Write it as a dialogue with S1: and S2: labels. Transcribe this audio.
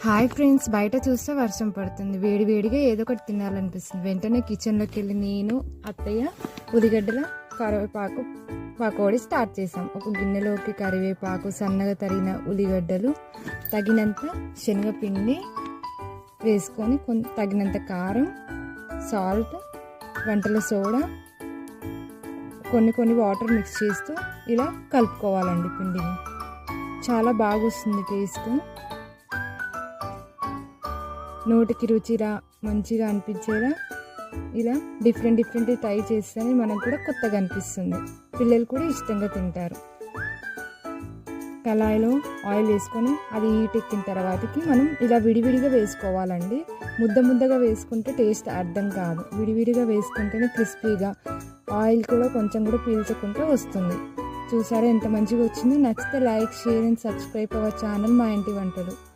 S1: Hi friends, బయట చూస్తే వర్షం పడుతుంది. వేడి వేడిగా ఏదో ఒకటి తినాలనిపిస్తుంది. వెంటనే కిచెన్లోకి వెళ్ళి నేను, అత్తయ్య ఉల్లిగడ్డల కరివేపాకు పకోడీ స్టార్ట్ చేసాం. ఒక గిన్నెలోకి కరివేపాకు, సన్నగా తరిగిన ఉల్లిగడ్డలు, తగినంత శనగపిండి వేసుకొని తగినంత కారం, సాల్ట్, వంటల సోడా, కొన్ని వాటర్ మిక్స్ చేస్తూ ఇలా కలుపుకోవాలండి. పిండిని చాలా బాగా వస్తుంది టేస్ట్. నోటికి రుచిగా మంచిగా అనిపించేలా ఇలా డిఫరెంట్ ట్రై చేస్తేనే మనకు కూడా కొత్తగా అనిపిస్తుంది. పిల్లలు కూడా ఇష్టంగా తింటారు. కళాయిలో ఆయిల్ వేసుకొని అది హీట్ ఎక్కిన తర్వాతకి మనం ఇలా విడివిడిగా వేసుకోవాలండి. ముద్దగా వేసుకుంటే టేస్ట్ అర్థం కాదు. విడివిడిగా వేసుకుంటేనే క్రిస్పీగా, ఆయిల్ కూడా కొంచెం కూడా పీల్చకుండా వస్తుంది. చూసారా ఎంత మంచిగా వచ్చిందో? నచ్చితే like, share and subscribe our channel మా ఇంటి వంటలు.